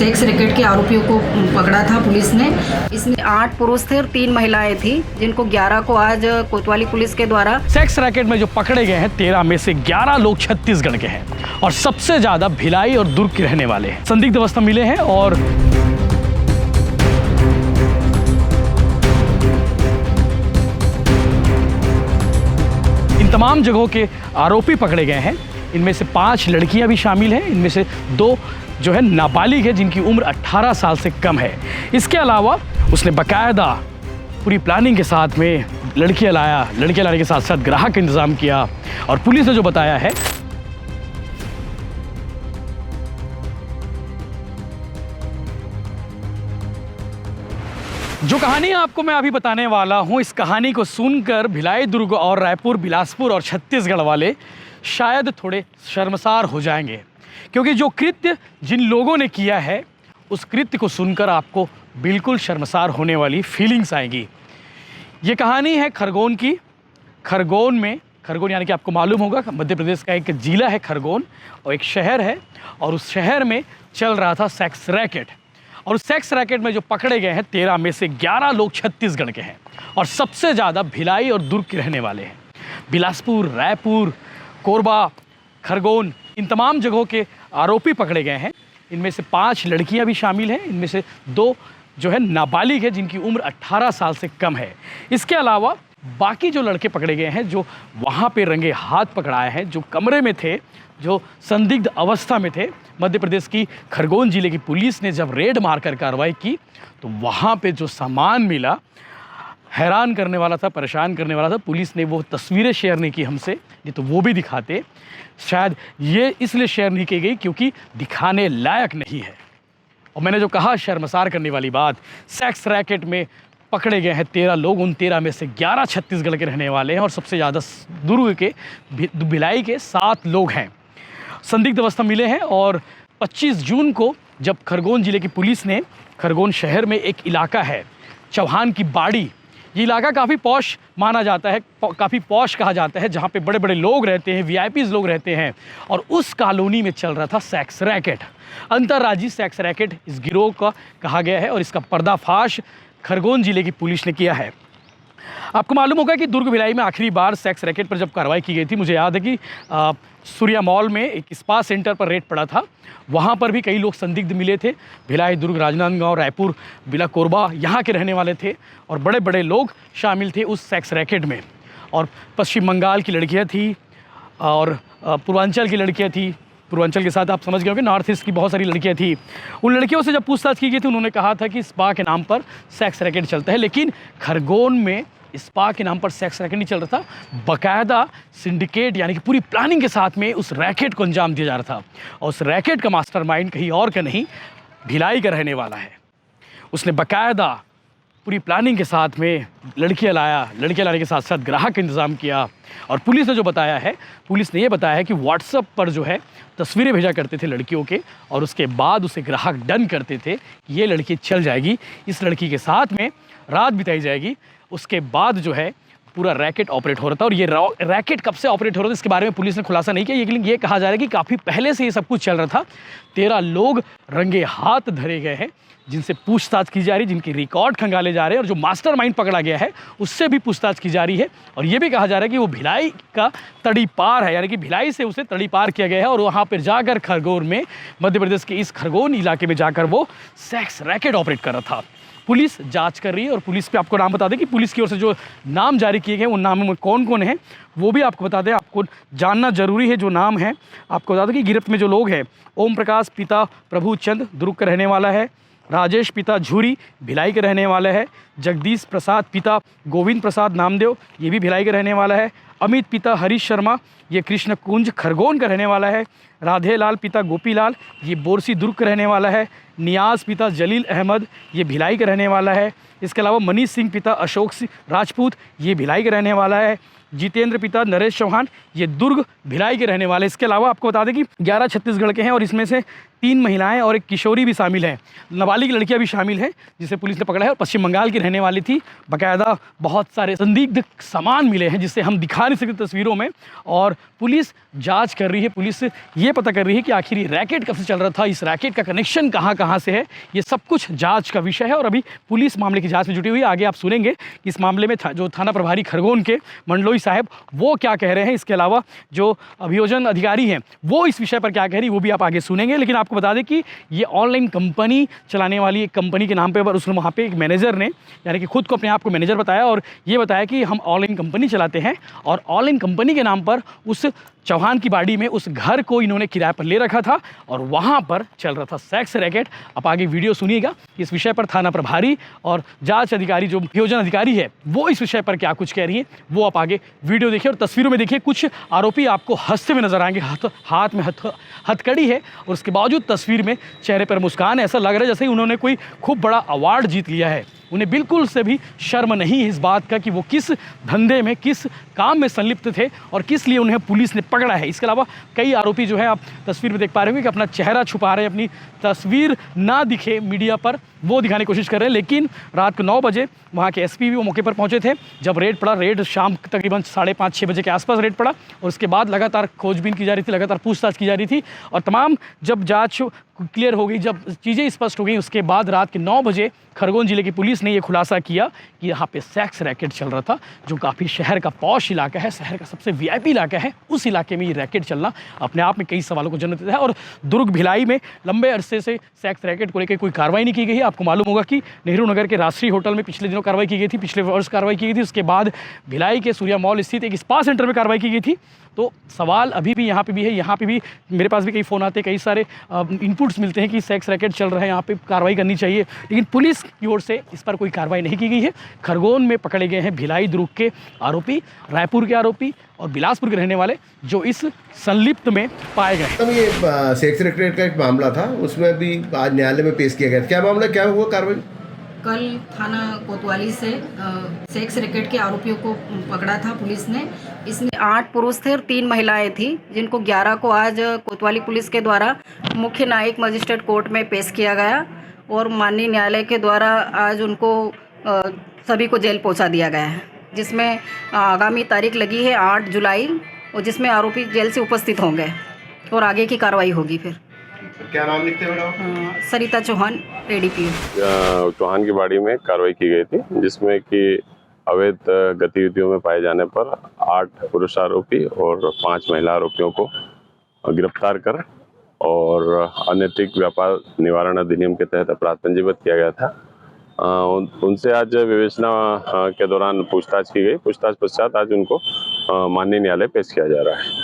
Sex racket के आरोपियों को पकड़ा था पुलिस ने। इसमें 8 पुरुष थे और 3 महिलाएं थी, जिनको 11 को आज कोतवाली पुलिस के द्वारा सेक्स रैकेट में जो पकड़े गए हैं 13 में से 11 लोग छत्तीसगढ़ के हैं और सबसे ज्यादा भिलाई और दुर्ग के रहने वाले हैं। संदिग्ध अवस्था मिले हैं और इन तमाम जगहों के आरोपी पकड़े गए हैं। इनमें से 5 लड़कियां भी शामिल हैं, इनमें से 2 जो है नाबालिग है जिनकी उम्र 18 साल से कम है। इसके अलावा उसने बाकायदा पूरी प्लानिंग के साथ में लड़कियां लाने के साथ साथ ग्राहक का इंतजाम किया। और पुलिस ने जो बताया है, जो कहानी आपको मैं अभी बताने वाला हूं, इस कहानी को सुनकर भिलाई, दुर्ग और रायपुर, बिलासपुर और छत्तीसगढ़ वाले शायद थोड़े शर्मसार हो जाएंगे, क्योंकि जो कृत्य जिन लोगों ने किया है उस कृत्य को सुनकर आपको बिल्कुल शर्मसार होने वाली फीलिंग्स आएंगी। ये कहानी है खरगोन की। खरगोन यानी कि आपको मालूम होगा मध्य प्रदेश का एक जिला है खरगोन और एक शहर है, और उस शहर में चल रहा था सेक्स रैकेट। और उस सेक्स रैकेट में जो पकड़े गए हैं 13 में से 11 लोग छत्तीसगढ़ के हैं और सबसे ज़्यादा भिलाई और दुर्ग के रहने वाले हैं। बिलासपुर, रायपुर, कोरबा, खरगोन, इन तमाम जगहों के आरोपी पकड़े गए हैं। इनमें से 5 लड़कियां भी शामिल हैं, इनमें से 2 जो है नाबालिग है जिनकी उम्र 18 साल से कम है। इसके अलावा बाकी जो लड़के पकड़े गए हैं, जो वहाँ पे रंगे हाथ पकड़ाए हैं, जो कमरे में थे, जो संदिग्ध अवस्था में थे, मध्य प्रदेश की खरगोन जिले की पुलिस ने जब रेड मारकर कार्रवाई की तो वहाँ पे जो सामान मिला हैरान करने वाला था, परेशान करने वाला था। पुलिस ने वो तस्वीरें शेयर नहीं की हमसे, नहीं तो वो भी दिखाते। शायद ये इसलिए शेयर नहीं की गई क्योंकि दिखाने लायक नहीं है। और मैंने जो कहा शर्मसार करने वाली बात, सेक्स रैकेट में पकड़े गए हैं 13 लोग, उन 13 में से 11 छत्तीसगढ़ के रहने वाले हैं और सबसे ज़्यादा दुर्ग के, भिलाई के 7 लोग हैं। संदिग्ध अवस्था मिले हैं और 25 जून को जब खरगोन जिले की पुलिस ने खरगोन शहर में एक इलाका है चौहान की बाड़ी, ये इलाका काफ़ी पॉश माना जाता है, काफ़ी पॉश कहा जाता है, जहाँ पे बड़े बड़े लोग रहते हैं, वीआईपीज़ लोग रहते हैं, और उस कॉलोनी में चल रहा था सेक्स रैकेट। अंतर्राज्यीय सेक्स रैकेट इस गिरोह का कहा गया है और इसका पर्दाफाश खरगोन जिले की पुलिस ने किया है। आपको मालूम होगा कि दुर्ग भिलाई में आखिरी बार सेक्स रैकेट पर जब कार्रवाई की गई थी, मुझे याद है कि सूर्या मॉल में एक स्पा सेंटर पर रेड पड़ा था, वहाँ पर भी कई लोग संदिग्ध मिले थे। भिलाई, दुर्ग, राजनांदगांव, रायपुर, बिला, कोरबा यहाँ के रहने वाले थे और बड़े बड़े लोग शामिल थे उस सेक्स रैकेट में। और पश्चिम बंगाल की लड़कियाँ थी और पूर्वांचल की लड़कियाँ थी। पूर्वांचल के साथ आप समझ गए होंगे नॉर्थ ईस्ट की बहुत सारी लड़कियाँ थी। उन लड़कियों से जब पूछताछ की गई थी, उन्होंने कहा था कि स्पा के नाम पर सेक्स रैकेट चलता है, लेकिन खरगोन में स्पा के नाम पर सेक्स रैकेट नहीं चल रहा था, बाकायदा सिंडिकेट यानी कि पूरी प्लानिंग के साथ में उस रैकेट को अंजाम दिया जा रहा था। और उस रैकेट का मास्टरमाइंड कहीं और का नहीं, भिलाई का रहने वाला है। उसने बाकायदा पूरी प्लानिंग के साथ में लड़कियां लाने के साथ साथ ग्राहक का इंतज़ाम किया। और पुलिस ने जो बताया है, पुलिस ने ये बताया है कि व्हाट्सएप पर जो है तस्वीरें भेजा करते थे लड़कियों के, और उसके बाद उसे ग्राहक डन करते थे कि ये लड़की चल जाएगी, इस लड़की के साथ में रात बिताई जाएगी। उसके बाद जो है पूरा रैकेट ऑपरेट हो रहा था। और ये रैकेट कब से ऑपरेट हो रहा था इसके बारे में पुलिस ने खुलासा नहीं किया, लेकिन ये कहा जा रहा है कि काफ़ी पहले से ये सब कुछ चल रहा था। 13 लोग रंगे हाथ धरे गए हैं, जिनसे पूछताछ की जा रही है, जिनके रिकॉर्ड खंगाले जा रहे हैं, और जो मास्टरमाइंड पकड़ा गया है उससे भी पूछताछ की जा रही है। और ये भी कहा जा रहा है कि वो भिलाई का तड़ी पार है, यानी कि भिलाई से उसे तड़ी पार किया गया है और वहाँ पर जाकर खरगोन में, मध्य प्रदेश के इस खरगोन इलाके में जाकर वो सेक्स रैकेट ऑपरेट कर रहा था। पुलिस जांच कर रही है और पुलिस पे आपको नाम बता दें कि पुलिस की ओर से जो नाम जारी किए गए उन नामों में कौन कौन है वो भी आपको बता दें। आपको जानना जरूरी है जो नाम है। आपको बता दें कि गिरफ्त में जो लोग हैं, ओम प्रकाश पिता प्रभु चंद दुर्ग का रहने वाला है, राजेश पिता झूरी भिलाई के रहने वाला है, जगदीश प्रसाद पिता गोविंद प्रसाद नामदेव ये भी भिलाई के रहने वाला है, अमित पिता हरीश शर्मा ये कृष्ण कुंज खरगोन का रहने वाला है, राधे लाल पिता गोपी लाल ये बोरसी दुर्ग का रहने वाला है, नियाज पिता जलील अहमद ये भिलाई का रहने वाला है। इसके अलावा मनीष सिंह पिता अशोक सिंह राजपूत ये भिलाई का रहने वाला है, जितेंद्र पिता नरेश चौहान ये दुर्ग भिलाई के रहने वाले। इसके अलावा आपको बता दें कि 11 छत्तीसगढ़ के हैं और इसमें से 3 महिलाएं और एक किशोरी भी शामिल हैं, नाबालिग लड़कियां भी शामिल हैं, जिसे पुलिस ने पकड़ा है और पश्चिम बंगाल की रहने वाली थी। बाकायदा बहुत सारे संदिग्ध सामान मिले हैं जिसे हम दिखा नहीं सकते तस्वीरों में, और पुलिस जांच कर रही है। पुलिस ये पता कर रही है कि आखिर ये रैकेट कब से चल रहा था, इस रैकेट का कनेक्शन कहाँ से है। ये सब कुछ जांच का विषय है और अभी पुलिस मामले की जांच में जुटी हुई है। आगे आप सुनेंगे कि इस मामले में जो थाना प्रभारी खरगोन के मंडलोई साहब वो क्या कह रहे हैं। इसके अलावा जो अभियोजन अधिकारी हैं वो इस विषय पर क्या कह रही है वो भी आप आगे सुनेंगे। लेकिन आपको बता दें कि ये ऑनलाइन कंपनी चलाने वाली एक कंपनी के नाम पर उसने वहाँ पे एक मैनेजर ने, यानी कि खुद को अपने आप को मैनेजर बताया और ये बताया कि हम ऑनलाइन कंपनी चलाते हैं, और ऑनलाइन कंपनी के नाम पर उस चौहान की बाड़ी में उस घर को इन्होंने किराए पर ले रखा था और वहाँ पर चल रहा था सेक्स रैकेट। आप आगे वीडियो सुनिएगा। इस विषय पर थाना प्रभारी और जांच अधिकारी जो अभियोजन अधिकारी है वो इस विषय पर क्या कुछ कह रही है वो आप आगे वीडियो देखिए और तस्वीरों में देखिए। कुछ आरोपी आपको हंसते हुए नजर आएंगे, हाथ में हथकड़ी है और उसके बावजूद तस्वीर में चेहरे पर मुस्कान। ऐसा लग रहा है जैसे ही उन्होंने कोई खूब बड़ा अवार्ड जीत लिया है। उन्हें बिल्कुल से भी शर्म नहीं है इस बात का कि वो किस धंधे में, किस काम में संलिप्त थे और किस लिए उन्हें पुलिस ने पकड़ा है। इसके अलावा कई आरोपी जो है आप तस्वीर में देख पा रहे होंगे कि अपना चेहरा छुपा रहे हैं, अपनी तस्वीर ना दिखे मीडिया पर वो दिखाने की कोशिश कर रहे हैं। लेकिन रात को 9 बजे वहाँ के एसपी भी वो मौके पर पहुँचे थे जब रेड पड़ा। रेड शाम तकरीबन 5:30-6 बजे के आसपास रेड पड़ा और उसके बाद लगातार खोजबीन की जा रही थी, लगातार पूछताछ की जा रही थी और तमाम जब जाँच क्लियर हो गई, जब चीज़ें स्पष्ट हो गई, उसके बाद रात के 9 बजे खरगोन जिले की पुलिस ने ये खुलासा किया कि यहाँ पे सेक्स रैकेट चल रहा था, जो काफ़ी शहर का पॉश इलाका है, शहर का सबसे वीआईपी इलाका है। उस इलाके में ये रैकेट चलना अपने आप में कई सवालों को जन्म देता है। और दुर्ग भिलाई में लंबे अरसे से सेक्स रैकेट को लेकर कोई कार्रवाई नहीं की गई है। आपको मालूम होगा कि नेहरू नगर के राष्ट्रीय होटल में पिछले दिनों कार्रवाई की गई थी, पिछले वर्ष कार्रवाई की गई थी। उसके बाद भिलाई के सूर्या मॉल स्थित एक स्पा सेंटर में कार्रवाई की गई थी। तो सवाल अभी भी यहाँ पे भी है। यहाँ पे भी मेरे पास भी कई फ़ोन आते हैं, कई सारे इनपुट्स मिलते हैं कि सेक्स रैकेट चल रहा है, यहाँ पे कार्रवाई करनी चाहिए, लेकिन पुलिस की ओर से इस पर कोई कार्रवाई नहीं की गई है। खरगोन में पकड़े गए हैं भिलाई दुर्ग के आरोपी, रायपुर के आरोपी और बिलासपुर के रहने वाले जो इस संलिप्त में पाए गए। तब ये सेक्स रैकेट का एक मामला था, उसमें भी आज न्यायालय में पेश किया गया। क्या मामला, क्या हुआ कार्रवाई? कल थाना कोतवाली से सेक्स रैकेट के आरोपियों को पकड़ा था पुलिस ने। इसमें 8 पुरुष थे और 3 महिलाएं थी, जिनको 11 को आज कोतवाली पुलिस के द्वारा मुख्य न्यायिक मजिस्ट्रेट कोर्ट में पेश किया गया और माननीय न्यायालय के द्वारा आज उनको सभी को जेल पहुंचा दिया गया है, जिसमें आगामी तारीख लगी है 8 जुलाई और जिसमें आरोपी जेल से उपस्थित होंगे और आगे की कार्रवाई होगी। फिर क्या नाम लिखते हैं मैडम? सरिता चौहान, एडीपीओ। चौहान की बाड़ी में कार्रवाई की गई थी, जिसमें कि अवैध गतिविधियों में पाए जाने पर 8 पुरुष आरोपी और 5 महिला आरोपियों को गिरफ्तार कर और अनैतिक व्यापार निवारण अधिनियम के तहत अपराध पंजीबद्ध किया गया था। उनसे आज विवेचना के दौरान पूछताछ की गई। पूछताछ पश्चात आज उनको माननीय न्यायालय पेश किया जा रहा है।